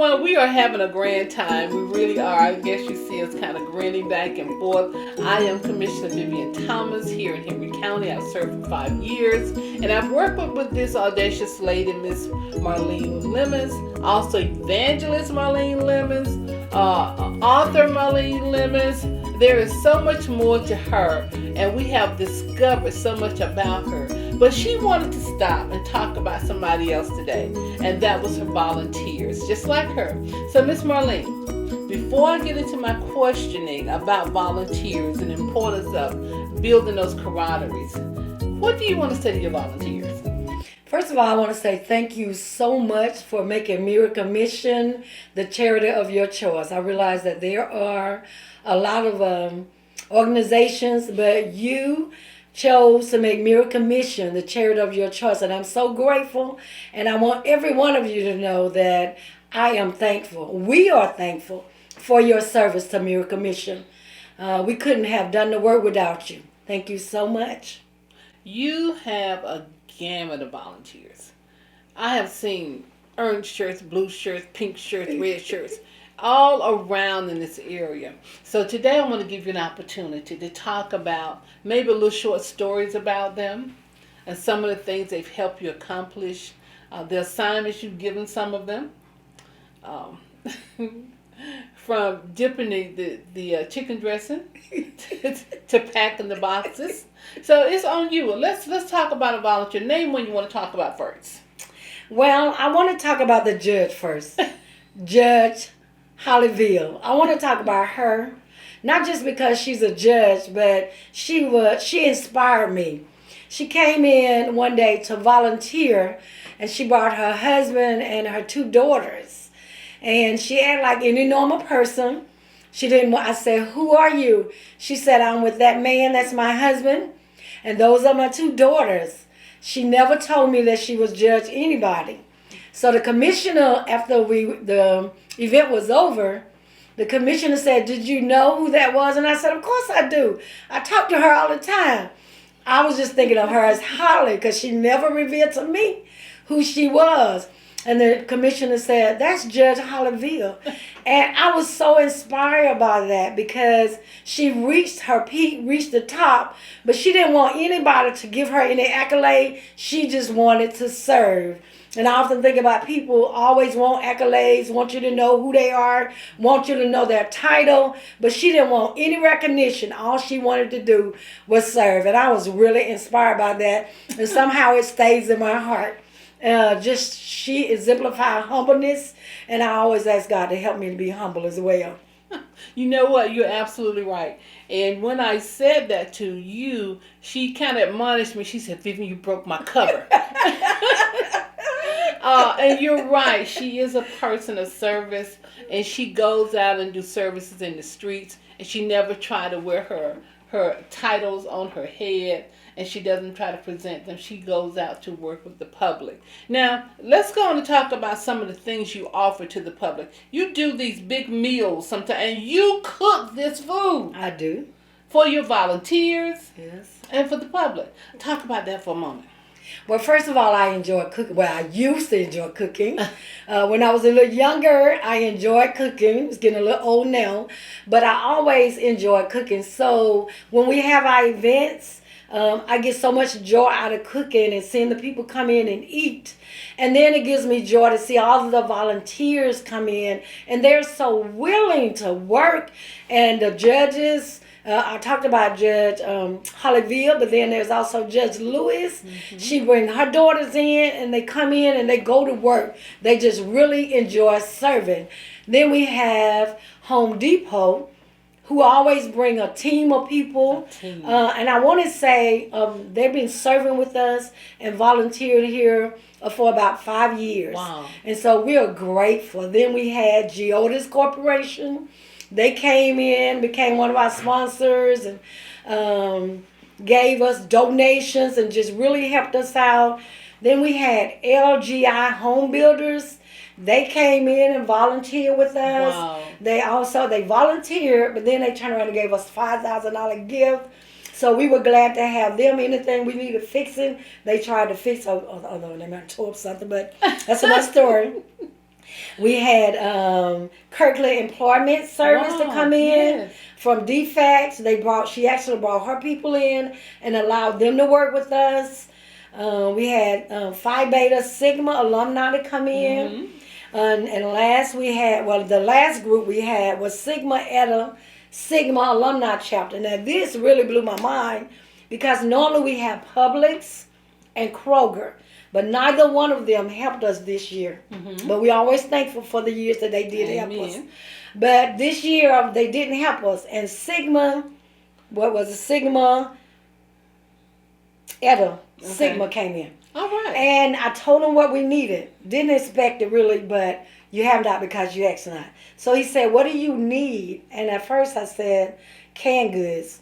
everyone, we are having a grand time. We really are. I guess you see us kind of grinning back and forth. I am Commissioner Vivian Thomas here in Henry County. I've served for 5 years, and I've worked with this audacious lady, Miss Marlene Lemons, also evangelist Marlene Lemons, author Marlene Lemons. There is so much more to her, and we have discovered so much about her. But she wanted to stop and talk about somebody else today, and that was her volunteers, just like her. So, Miss Marlene, before I get into my questioning about volunteers and the importance of building those camaraderies, what do you want to say to your volunteers? First of all, I want to say thank you so much for making Miracle Mission the charity of your choice. I realize that there are a lot of organizations, but you chose to make Miracle Mission the charity of your choice, and I'm so grateful, and I want every one of you to know that I am thankful. We are thankful for your service to Miracle Mission. We couldn't have done the work without you. Thank you so much. You have a gamut of volunteers. I have seen orange shirts, blue shirts, pink shirts, red shirts, all around in this area. So today I want to give you an opportunity to talk about maybe a little short stories about them and some of the things they've helped you accomplish, the assignments you've given some of them, from dipping the chicken dressing to packing the boxes. So it's on you. Let's talk about a volunteer. Name one you want to talk about first. Well, I want to talk about the judge first. Judge Hollyville. I want to talk about her, not just because she's a judge, but she inspired me. She came in one day to volunteer, and she brought her husband and her 2 daughters. And she acted like any normal person. She didn't want, I said, "Who are you?" She said, "I'm with that man, that's my husband, and those are my 2 daughters." She never told me that she was judge anybody. So the commissioner, after the event was over, the commissioner said, "Did you know who that was?" And I said, "Of course I do. I talk to her all the time." I was just thinking of her as Holly because she never revealed to me who she was. And the commissioner said, "That's Judge Hollyville." And I was so inspired by that because she reached her peak, reached the top, but she didn't want anybody to give her any accolade. She just wanted to serve. And I often think about people always want accolades, want you to know who they are, want you to know their title, but she didn't want any recognition. All she wanted to do was serve. And I was really inspired by that. And somehow it stays in my heart. She exemplified humbleness, and I always ask God to help me to be humble as well. You know what? You're absolutely right. And when I said that to you, she kind of admonished me. She said, "Vivian, you broke my cover." And you're right. She is a person of service, and she goes out and do services in the streets, and she never tried to wear her titles on her head, and she doesn't try to present them. She goes out to work with the public. Now, let's go on and talk about some of the things you offer to the public. You do these big meals sometimes, and you cook this food. I do. For your volunteers. Yes. And for the public. Talk about that for a moment. Well, first of all, I enjoy cooking. Well, I used to enjoy cooking. When I was a little younger, I enjoyed cooking. It's getting a little old now. But I always enjoyed cooking. So when we have our events, I get so much joy out of cooking and seeing the people come in and eat. And then it gives me joy to see all of the volunteers come in. And they're so willing to work. And the judges... I talked about Judge Hollyville, but then there's also Judge Lewis. Mm-hmm. She brings her daughters in, and they come in and they go to work. They just really enjoy serving. Then we have Home Depot, who always bring a team of people. And I want to say they've been serving with us and volunteered here for about 5 years. Wow. And so we are grateful. Then we had Geodis Corporation. They came in, became one of our sponsors, and gave us donations and just really helped us out. Then we had LGI Home Builders. They came in and volunteered with us. Wow. They volunteered, but then they turned around and gave us $5,000 gift. So we were glad to have them. Anything we needed fixing, they tried to fix. Although they might tore up something, but that's another story. We had Kirkland Employment Service to come in Yes. from DFAX. She actually brought her people in and allowed them to work with us. We had Phi Beta Sigma alumni to come in. Mm-hmm. And the last group we had was Sigma Eta Sigma alumni chapter. Now this really blew my mind because normally we have Publix and Kroger, but neither one of them helped us this year. Mm-hmm. But we always thankful for the years that they did help us. Amen. But this year they didn't help us. And Sigma, what was it? Sigma Eta Sigma came in. All right. And I told him what we needed. Didn't expect it really, but you have not because you asked not. So he said, what do you need? And at first I said, canned goods.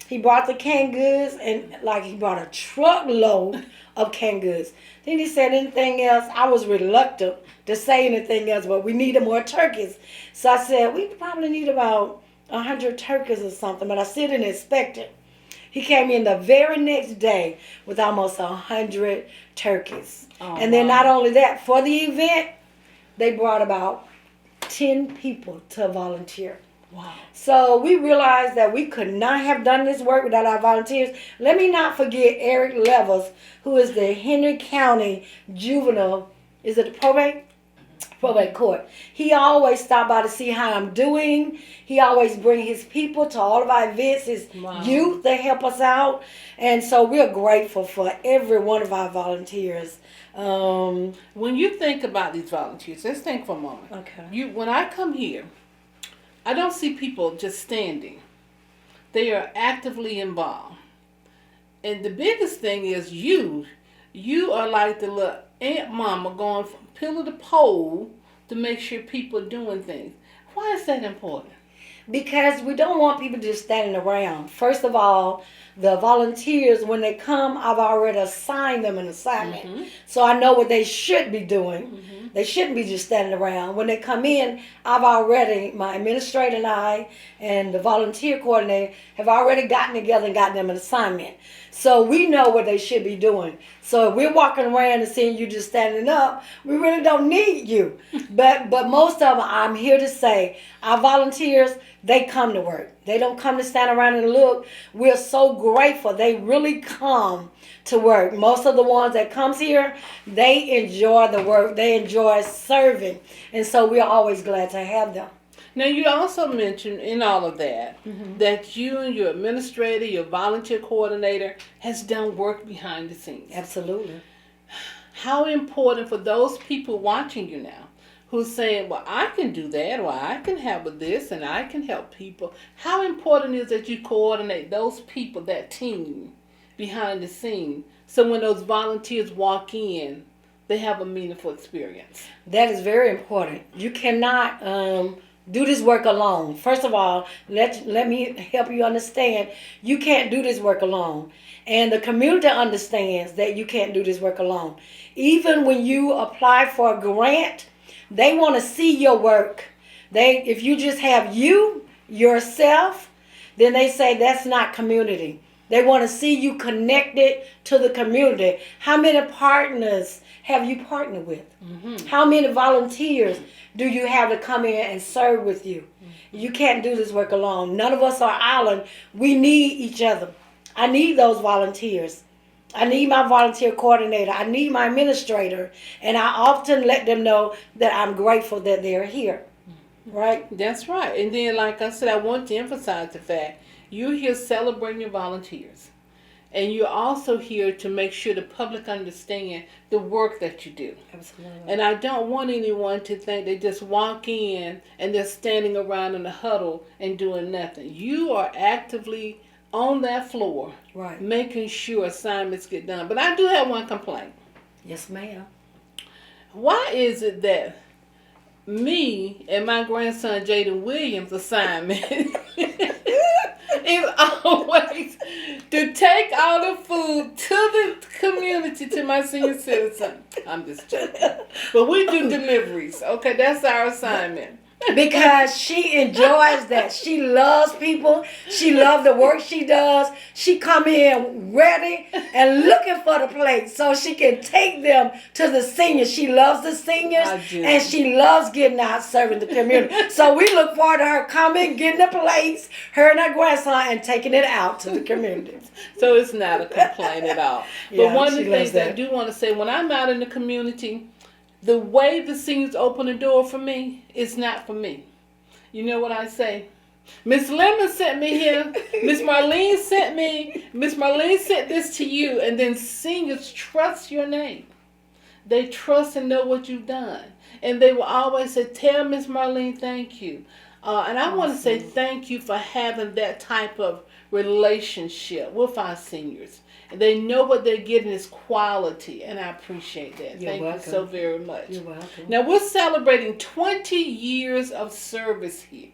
He brought the canned goods and like he brought a truckload of canned goods. Then he said anything else. I was reluctant to say anything else, but we needed more turkeys. So I said, we probably need about 100 turkeys or something, but I still didn't expect it. He came in the very next day with almost 100 turkeys. Oh, and then wow. not only that, for the event, they brought about 10 people to volunteer. Wow. So we realized that we could not have done this work without our volunteers. Let me not forget Eric Levels, who is the Henry County Juvenile, is it the probate court. He always stopped by to see how I'm doing. He always bring his people to all of our events, his youth, they help us out. And so we're grateful for every one of our volunteers. When you think about these volunteers, let's think for a moment. Okay. When I come here, I don't see people just standing. They are actively involved. And the biggest thing is you are like the little Aunt Mama going from pillar to pole to make sure people are doing things. Why is that important? Because we don't want people just standing around. First of all, the volunteers, when they come, I've already assigned them an assignment. Mm-hmm. So I know what they should be doing. Mm-hmm. They shouldn't be just standing around. When they come in, my administrator and I and the volunteer coordinator have already gotten together and gotten them an assignment. So we know what they should be doing. So if we're walking around and seeing you just standing up, we really don't need you. But most of them, I'm here to say, our volunteers, they come to work. They don't come to stand around and look. We're so grateful. They really come to work. Most of the ones that comes here, they enjoy the work. They enjoy serving. And so we're always glad to have them. Now, you also mentioned in all of that that you and your administrator, your volunteer coordinator has done work behind the scenes. Absolutely. How important for those people watching you now who's saying, well, I can do that, or I can help with this, and I can help people. How important is that you coordinate those people, that team behind the scene, so when those volunteers walk in, they have a meaningful experience? That is very important. You cannot do this work alone. First of all, let me help you understand. You can't do this work alone. And the community understands that you can't do this work alone. Even when you apply for a grant, they want to see your work. If you just have yourself, then they say that's not community. They want to see you connected to the community. How many partners have you partnered with? Mm-hmm. How many volunteers do you have to come in and serve with you? Mm-hmm. You can't do this work alone. None of us are island. We need each other. I need those volunteers. I need my volunteer coordinator. I need my administrator. And I often let them know that I'm grateful that they're here. Right? That's right. And then, like I said, I want to emphasize the fact you're here celebrating your volunteers. And you're also here to make sure the public understand the work that you do. Absolutely. And I don't want anyone to think they just walk in and they're standing around in a huddle and doing nothing. You are actively on that floor, right, making sure assignments get done. But I do have one complaint. Yes, ma'am. Why is it that me and my grandson Jaden Williams' assignment is always to take all the food to the community, to my senior citizen? I'm just joking. But we do deliveries. Okay, that's our assignment. because she enjoys that. She loves people. She loves the work she does. She come in ready and looking for the plate so she can take them to the seniors. She loves the seniors I do. and she loves getting out serving the community. So we look forward to her coming, getting the plates, her and her grandson, and taking it out to the community. So it's not a complaint at all. But Yeah, one of she the loves things I that. do want to say, when I'm out in the community, the way the seniors open the door for me, it's not for me. You know what I say? Miss Lemon sent me here. Miss Marlene sent me. Miss Marlene sent this to you. And then seniors trust your name. They trust and know what you've done. And they will always say, tell Miss Marlene thank you. And I want to say thank you for having that type of relationship with our seniors. They know what they're getting is quality, and I appreciate that. You're Thank welcome. you so very much. You're welcome. Now, we're celebrating 20 years of service here.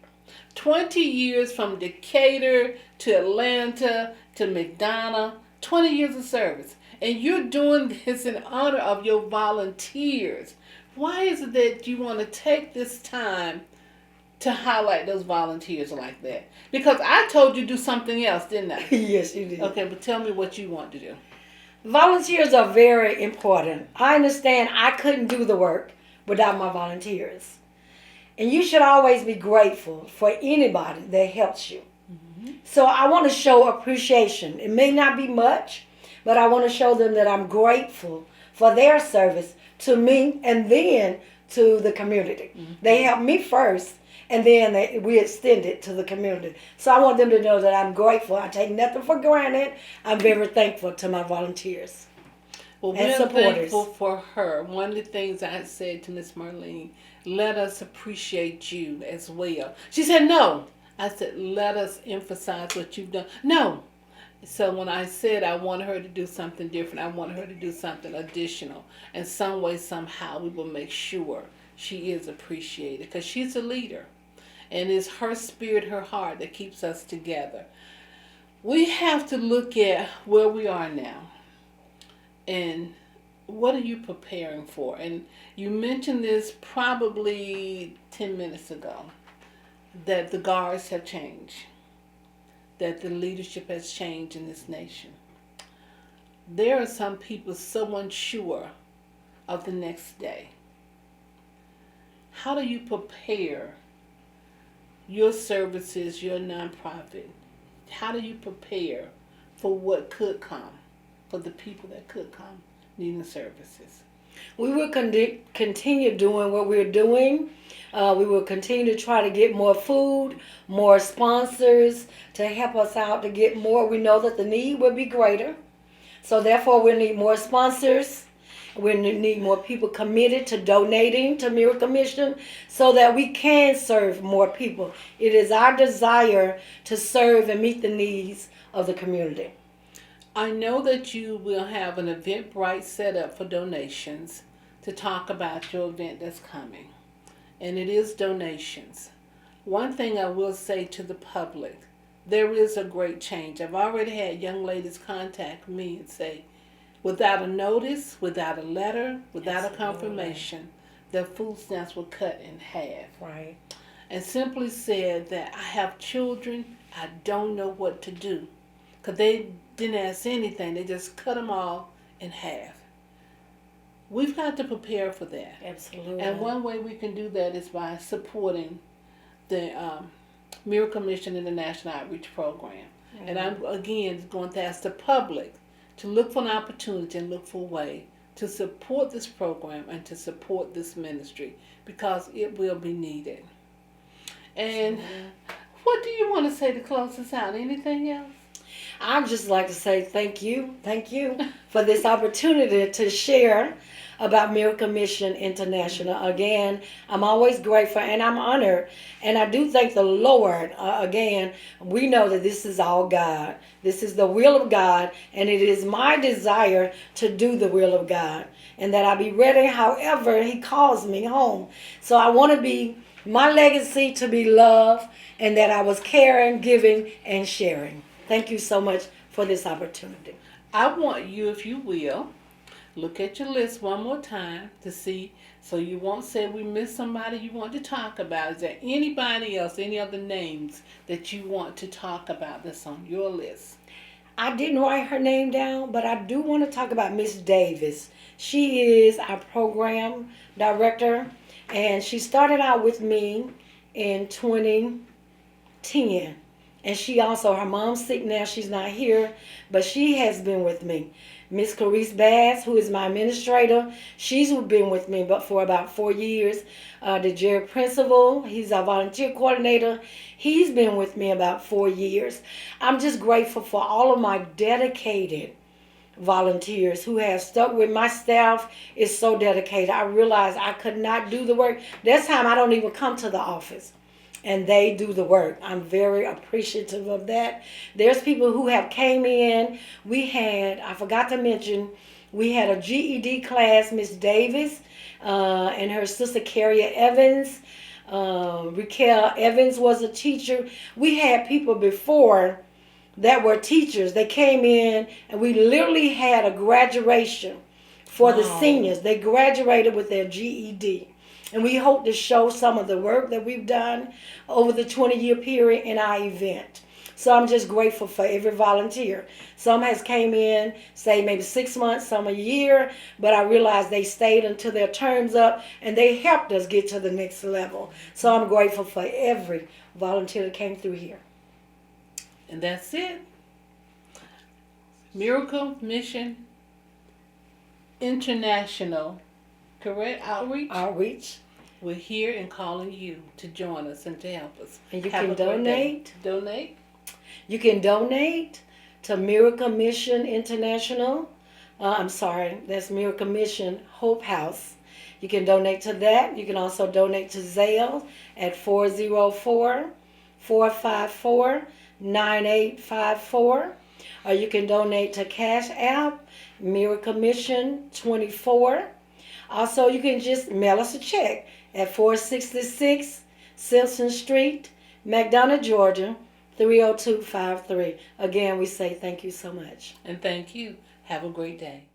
20 years from Decatur to Atlanta to McDonough. 20 years of service. And you're doing this in honor of your volunteers. Why is it that you want to take this time to highlight those volunteers like that? Because I told you to do something else, didn't I? Yes, you did. Okay, but tell me what you want to do. Volunteers are very important. I understand I couldn't do the work without my volunteers. And you should always be grateful for anybody that helps you. Mm-hmm. So I want to show appreciation. It may not be much, but I want to show them that I'm grateful for their service to me and then to the community. Mm-hmm. They helped me first, and then we extend it to the community. So I want them to know that I'm grateful. I take nothing for granted. I'm very thankful to my volunteers. Well, and we're supporters. thankful for her. One of the things I said to Miss Marlene, let us appreciate you as well. She said, no. I said, let us emphasize what you've done. No. So when I said I want her to do something different, I want her to do something additional. And some way, somehow, we will make sure she is appreciated. Because she's a leader. And it's her spirit, her heart that keeps us together. We have to look at where we are now. And what are you preparing for? And you mentioned this probably 10 minutes ago, that the guards have changed, that the leadership has changed in this nation. There are some people so unsure of the next day. How do you prepare your services, your nonprofit? How do you prepare for what could come, for the people that could come needing services? We will continue doing what we're doing. We will continue to try to get more food, more sponsors to help us out to get more. We know that the need will be greater. So therefore we need more sponsors. We need more people committed to donating to Miracle Mission so that we can serve more people. It is our desire to serve and meet the needs of the community. I know that you will have an Eventbrite set up for donations to talk about your event that's coming. And it is donations. One thing I will say to the public, there is a great change. I've already had young ladies contact me and say, without a notice, without a letter, without a confirmation, their food stamps were cut in half. Right. And simply said that I have children, I don't know what to do. Because they didn't ask anything, they just cut them all in half. We've got to prepare for that. Absolutely. And one way we can do that is by supporting the Miracle Mission International Outreach Program. Mm-hmm. And I'm, again, going to ask the public to look for an opportunity and look for a way to support this program and to support this ministry because it will be needed. And what do you want to say to close this out? Anything else? I'd just like to say thank you for this opportunity to share about Miracle Mission International. Again, I'm always grateful and I'm honored. And I do thank the Lord. Again, we know that this is all God. This is the will of God. And it is my desire to do the will of God. And that I be ready however He calls me home. So I want to be, my legacy to be love and that I was caring, giving, and sharing. Thank you so much for this opportunity. I want you, if you will, look at your list one more time to see, so you won't say we missed somebody you want to talk about. Is there anybody else, any other names that you want to talk about that's on your list? I didn't write her name down, but I do want to talk about Miss Davis. She is our program director, and she started out with me in 2010. And she also, her mom's sick now, she's not here, but she has been with me. Miss Clarice Bass, who is my administrator, she's been with me but for about 4 years. The Jerry Principal, he's our volunteer coordinator. He's been with me about 4 years. I'm just grateful for all of my dedicated volunteers who have stuck with my staff. Is so dedicated. I realized I could not do the work. This time I don't even come to the office, and they do the work. I'm very appreciative of that. There's people who have came in. I forgot to mention, we had a GED class, Miss Davis, and her sister Carrie Evans. Raquel Evans was a teacher. We had people before that were teachers. They came in, and we literally had a graduation for the seniors. They graduated with their GED. And we hope to show some of the work that we've done over the 20-year period in our event. So I'm just grateful for every volunteer. Some has came in, say maybe 6 months, some a year, but I realized they stayed until their term's up, and they helped us get to the next level. So I'm grateful for every volunteer that came through here. And that's it. Miracle Mission International, correct? Outreach. We're here and calling you to join us and to help us. And you can donate. Donate. You can donate to Miracle Mission International. That's Miracle Mission Hope House. You can donate to that. You can also donate to Zelle at 404-454-9854. Or you can donate to Cash App, Miracle Mission 24. Also, you can just mail us a check at 466 Simpson Street, McDonough, Georgia, 30253. Again, we say thank you so much. And thank you. Have a great day.